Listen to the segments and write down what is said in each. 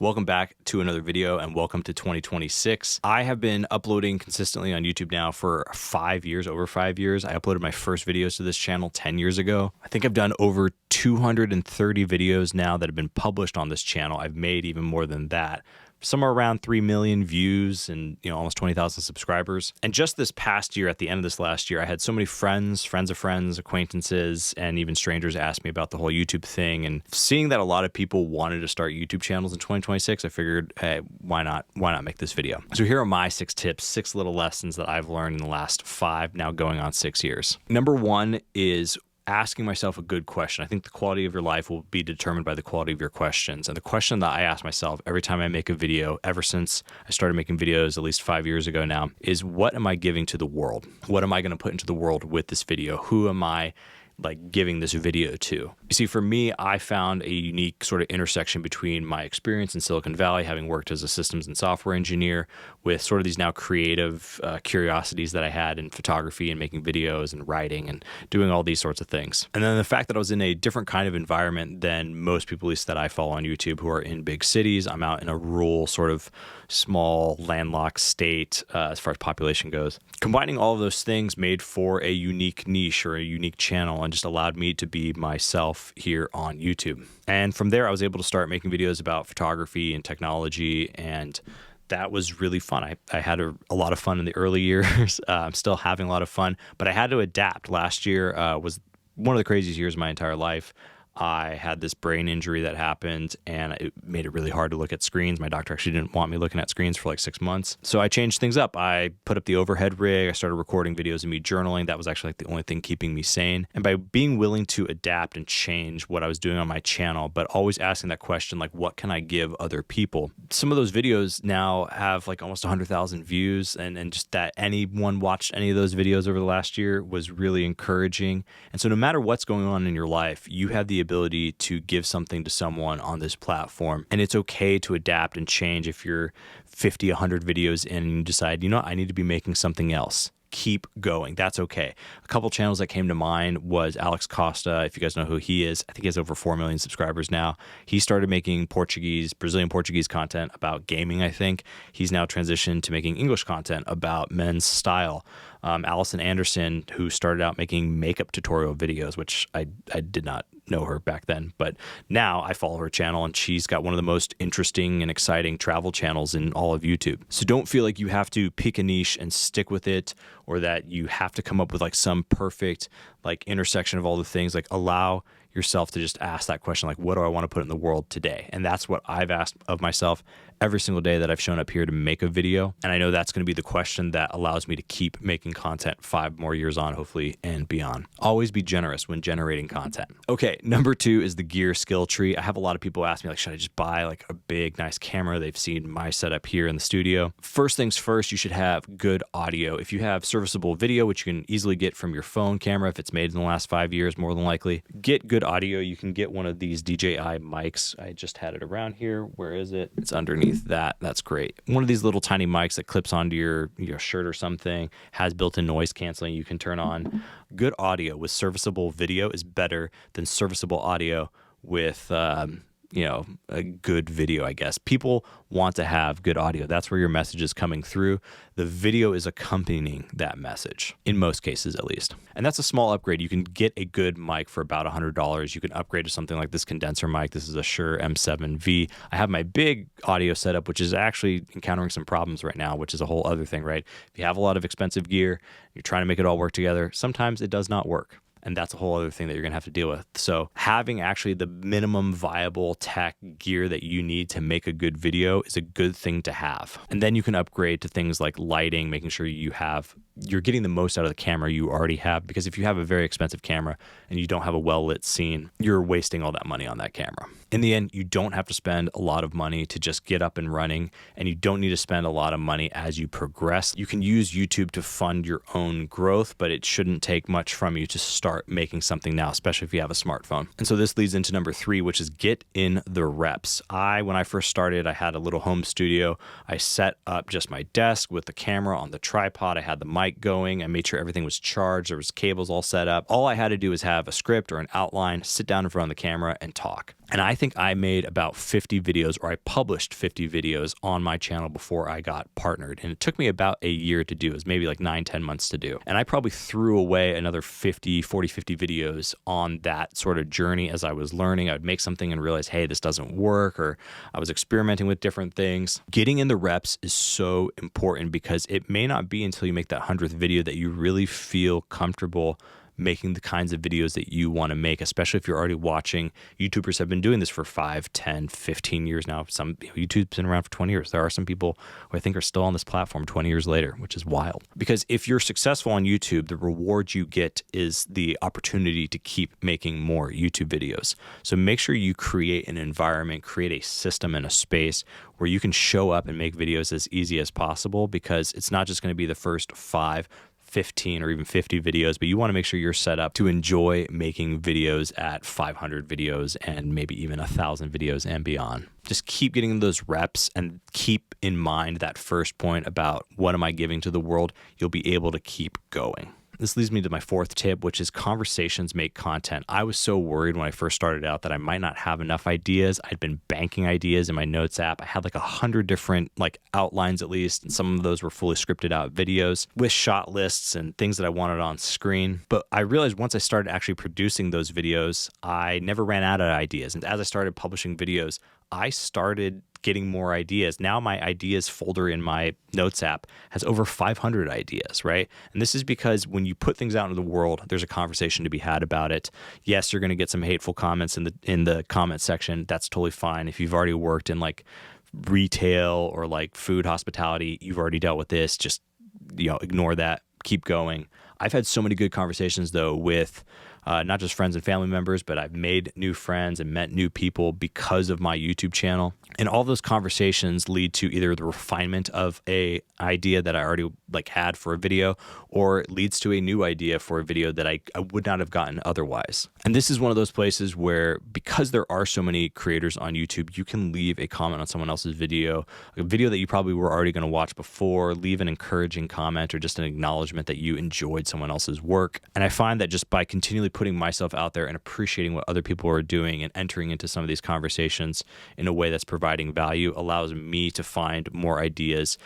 Welcome back to another video and welcome to 2026. I have been uploading consistently on YouTube now for 5 years, over 5 years. I uploaded my first videos to this channel 10 years ago. I think I've done over 230 videos now that have been published on this channel. I've made even more than that. Somewhere around 3 million views and almost 20,000 subscribers. And just this past year, at the end of this last year, I had so many friends of friends, acquaintances, and even strangers ask me about the whole YouTube thing. And seeing that a lot of people wanted to start YouTube channels in 2026, I figured, hey, why not make this video? So here are my 6 tips, 6 little lessons that I've learned in the last 5, now going on 6 years. Number 1 is asking myself a good question. I think the quality of your life will be determined by the quality of your questions. And the question that I ask myself every time I make a video, ever since I started making videos at least 5 years ago now, is what am I giving to the world? What am I going to put into the world with this video? Who am I giving this video to? You see, for me, I found a unique sort of intersection between my experience in Silicon Valley, having worked as a systems and software engineer, with sort of these now creative curiosities that I had in photography and making videos and writing and doing all these sorts of things. And then the fact that I was in a different kind of environment than most people, at least that I follow on YouTube, who are in big cities. I'm out in a rural, sort of small, landlocked state as far as population goes. Combining all of those things made for a unique niche or a unique channel and just allowed me to be myself here on YouTube. And from there, I was able to start making videos about photography and technology, and that was really fun. I had a lot of fun in the early years. I'm still having a lot of fun, but I had to adapt. Last year was one of the craziest years of my entire life. I had this brain injury that happened, and it made it really hard to look at screens. My doctor actually didn't want me looking at screens for like 6 months. So I changed things up. I put up the overhead rig. I started recording videos of me journaling. That was actually like the only thing keeping me sane. And by being willing to adapt and change what I was doing on my channel, but always asking that question, like, what can I give other people? Some of those videos now have like almost 100,000 views, and just that anyone watched any of those videos over the last year was really encouraging. And so no matter what's going on in your life, you have the ability to give something to someone on this platform. And it's okay to adapt and change if you're 50, 100 videos in and you decide, I need to be making something else. Keep going. That's okay. A couple channels that came to mind was Alex Costa. If you guys know who he is, I think he has over 4 million subscribers now. He started making Brazilian Portuguese content about gaming, I think. He's now transitioned to making English content about men's style. Allison Anderson, who started out making makeup tutorial videos, which I did not know her back then, but now I follow her channel, and she's got one of the most interesting and exciting travel channels in all of YouTube. So don't feel like you have to pick a niche and stick with it, or that you have to come up with like some perfect intersection of all the things. Allow yourself to just ask that question, what do I want to put in the world today? And that's what I've asked of myself every single day that I've shown up here to make a video. And I know that's going to be the question that allows me to keep making content 5 more years on, hopefully, and beyond. Always be generous when generating content. Okay, number 2 is the gear skill tree. I have a lot of people ask me, should I just buy a big, nice camera? They've seen my setup here in the studio. First things first, you should have good audio. If you have serviceable video, which you can easily get from your phone camera, if it's made in the last 5 years, more than likely, get good audio. You can get one of these DJI mics. I just had it around here. Where is it? It's underneath that. That's great. One of these little tiny mics that clips onto your shirt or something, has built-in noise canceling you can turn on. Good audio with serviceable video is better than serviceable audio with a good video, I guess. People want to have good audio. That's where your message is coming through. The video is accompanying that message, in most cases at least. And that's a small upgrade. You can get a good mic for about $100. You can upgrade to something like this condenser mic. This is a Shure M7V. I have my big audio setup, which is actually encountering some problems right now, which is a whole other thing, right? If you have a lot of expensive gear, you're trying to make it all work together, sometimes it does not work. And that's a whole other thing that you're going to have to deal with. So having actually the minimum viable tech gear that you need to make a good video is a good thing to have. And then you can upgrade to things like lighting, making sure you're getting the most out of the camera you already have. Because if you have a very expensive camera and you don't have a well-lit scene, you're wasting all that money on that camera. In the end, you don't have to spend a lot of money to just get up and running, and you don't need to spend a lot of money as you progress. You can use YouTube to fund your own growth, but it shouldn't take much from you to start making something now, especially if you have a smartphone. And so this leads into number 3, which is get in the reps. When I first started, I had a little home studio. I set up just my desk with the camera on the tripod. I had the mic going. I made sure everything was charged. There was cables all set up. All I had to do was have a script or an outline, sit down in front of the camera and talk. And I think I made about 50 videos, or I published 50 videos on my channel before I got partnered. And it took me about a year to do. It was maybe like 9-10 months to do. And I probably threw away another 50 videos on that sort of journey as I was learning. I would make something and realize, hey, this doesn't work, or I was experimenting with different things. Getting in the reps is so important, because it may not be until you make that 100th video that you really feel comfortable making the kinds of videos that you want to make, especially if you're already watching. YouTubers have been doing this for 5, 10, 15 years now. YouTube's been around for 20 years. There are some people who I think are still on this platform 20 years later, which is wild. Because if you're successful on YouTube, the reward you get is the opportunity to keep making more YouTube videos. So make sure you create an environment, create a system and a space where you can show up and make videos as easy as possible, because it's not just going to be the first 5, 15 or even 50 videos, but you want to make sure you're set up to enjoy making videos at 500 videos and maybe even 1,000 videos and beyond. Just keep getting those reps and keep in mind that first point about what am I giving to the world. You'll be able to keep going. This leads me to my fourth tip, which is conversations make content. I was so worried when I first started out that I might not have enough ideas. I'd been banking ideas in my notes app. I had like 100 different outlines at least, and some of those were fully scripted out videos with shot lists and things that I wanted on screen. But I realized once I started actually producing those videos, I never ran out of ideas. And as I started publishing videos, I started getting more ideas. Now my ideas folder in my notes app has over 500 ideas, right? And this is because when you put things out into the world, there's a conversation to be had about it. Yes, you're going to get some hateful comments in the comment section. That's totally fine. If you've already worked in retail or food hospitality, you've already dealt with this. Just ignore that. Keep going. I've had so many good conversations though with not just friends and family members, but I've made new friends and met new people because of my YouTube channel. And all those conversations lead to either the refinement of a idea that I already had for a video, or it leads to a new idea for a video that I would not have gotten otherwise. And this is one of those places where, because there are so many creators on YouTube, you can leave a comment on someone else's video, a video that you probably were already going to watch before, leave an encouraging comment or just an acknowledgement that you enjoyed someone else's work. And I find that just by continually putting myself out there and appreciating what other people are doing and entering into some of these conversations in a way that's providing value allows me to find more ideas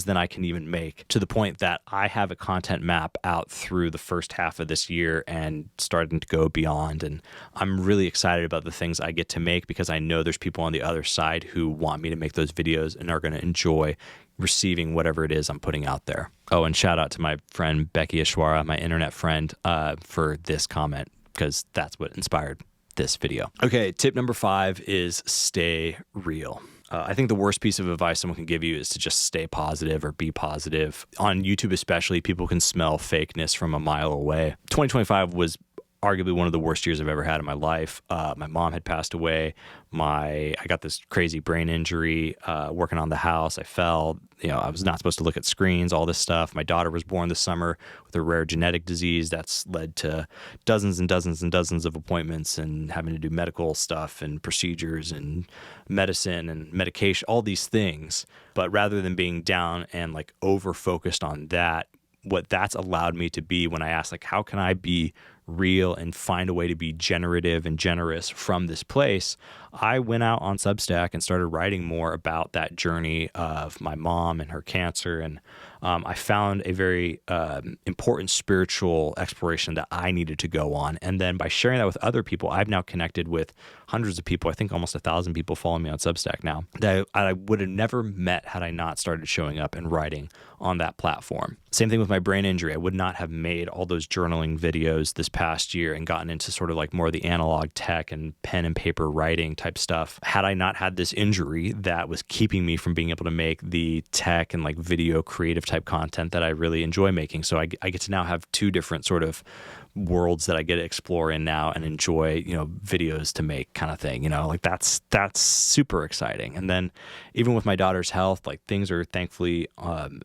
than I can even make, to the point that I have a content map out through the first half of this year and starting to go beyond. And I'm really excited about the things I get to make, because I know there's people on the other side who want me to make those videos and are going to enjoy receiving whatever it is I'm putting out there. Oh, and shout out to my friend Becky Ashwara, my internet friend, for this comment, because that's what inspired this video. Okay, tip number 5 is stay real. I think the worst piece of advice someone can give you is to just stay positive or be positive. On YouTube especially, people can smell fakeness from a mile away. 2025 was arguably one of the worst years I've ever had in my life. My mom had passed away. I got this crazy brain injury working on the house. I fell. I was not supposed to look at screens, all this stuff. My daughter was born this summer with a rare genetic disease that's led to dozens and dozens and dozens of appointments and having to do medical stuff and procedures and medicine and medication, all these things. But rather than being down and over focused on that, what that's allowed me to be, when I asked how can I be real and find a way to be generative and generous from this place, I went out on Substack and started writing more about that journey of my mom and her cancer. And I found a very important spiritual exploration that I needed to go on. And then by sharing that with other people, I've now connected with hundreds of people. I think almost 1,000 people follow me on Substack now, that I would have never met had I not started showing up and writing on that platform. Same thing with my brain injury. I would not have made all those journaling videos this past year and gotten into sort of more the analog tech and pen and paper writing type stuff had I not had this injury that was keeping me from being able to make the tech and video creative type content that I really enjoy making. So I get to now have two different sort of worlds that I get to explore in now and enjoy, videos to make kind of thing, that's super exciting. And then even with my daughter's health, things are thankfully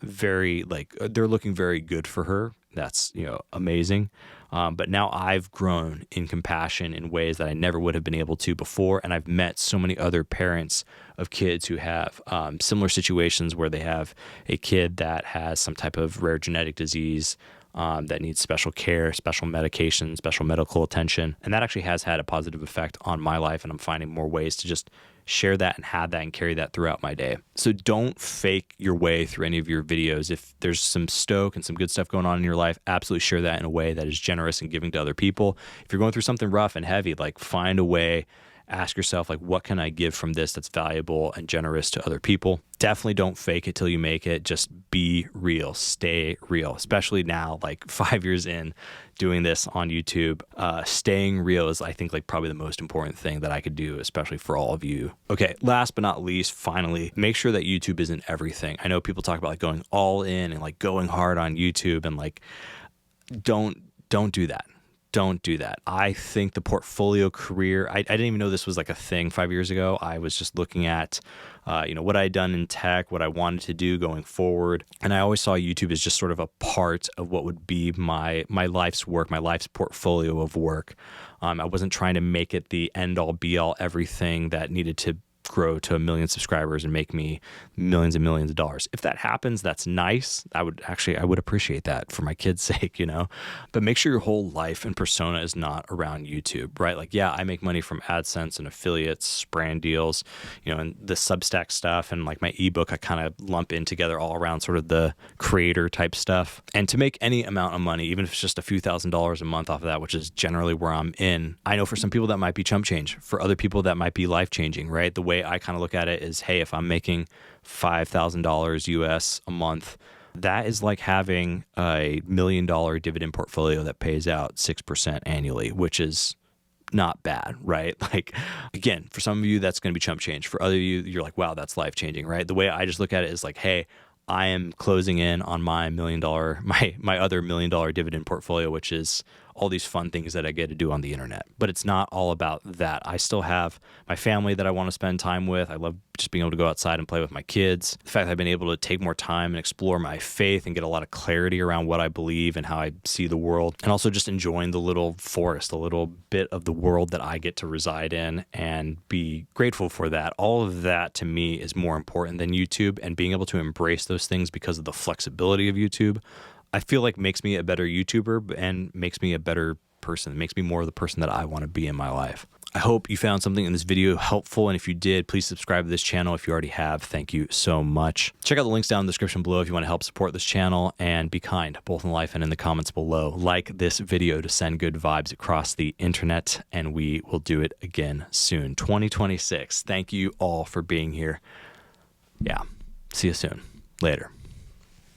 very, they're looking very good for her. That's, amazing. But now I've grown in compassion in ways that I never would have been able to before. And I've met so many other parents of kids who have similar situations where they have a kid that has some type of rare genetic disease, that needs special care, special medication, special medical attention. And that actually has had a positive effect on my life. And I'm finding more ways to just share that and have that and carry that throughout my day. So don't fake your way through any of your videos. If there's some stoke and some good stuff going on in your life, absolutely share that in a way that is generous and giving to other people. If you're going through something rough and heavy, like find a way. Ask yourself, like, what can I give from this that's valuable and generous to other people? Definitely don't fake it till you make it. Just be real. Stay real, especially now, like 5 years in doing this on YouTube. Staying real is, I think, like probably the most important thing that I could do, especially for all of you. Okay, last but not least, finally, make sure that YouTube isn't everything. I know people talk about like going all in and like going hard on YouTube, and like don't do that. Don't do that. I think the portfolio career, I didn't even know this was like a thing 5 years ago. I was just looking at, what I had done in tech, what I wanted to do going forward. And I always saw YouTube as just sort of a part of what would be my life's work, my life's portfolio of work. I wasn't trying to make it the end all be all everything that needed to grow to 1 million subscribers and make me millions and millions of dollars. If that happens, that's nice. I would appreciate that for my kids' sake, but make sure your whole life and persona is not around YouTube, right? Like, yeah, I make money from AdSense and affiliates, brand deals, and the Substack stuff, and like my ebook, I kind of lump in together all around sort of the creator type stuff. And to make any amount of money, even if it's just a few $1,000s a month off of that, which is generally where I'm in, I know for some people that might be chump change. For other people that might be life changing, right? The way I kind of look at it is, hey, if I'm making $5,000 US a month, that is like having a $1 million dividend portfolio that pays out 6% annually, which is not bad, right? Like, again, for some of you, that's going to be chump change. For other of you, you're like, wow, that's life changing, right? The way I just look at it is like, hey, I am closing in on my $1 million, my other $1 million dividend portfolio, which is all these fun things that I get to do on the internet. But it's not all about that. I still have my family that I want to spend time with. I love just being able to go outside and play with my kids. The fact that I've been able to take more time and explore my faith and get a lot of clarity around what I believe and how I see the world. And also just enjoying the little forest, the little bit of the world that I get to reside in and be grateful for that. All of that to me is more important than YouTube, and being able to embrace those things because of the flexibility of YouTube, I feel like makes me a better YouTuber and makes me a better person. It makes me more of the person that I want to be in my life. I hope you found something in this video helpful, and if you did, please subscribe to this channel. If you already have, thank you so much. Check out the links down in the description below if you want to help support this channel, and be kind, both in life and in the comments below. Like this video to send good vibes across the internet, and we will do it again soon. 2026. Thank you all for being here. Yeah, see you soon. Later.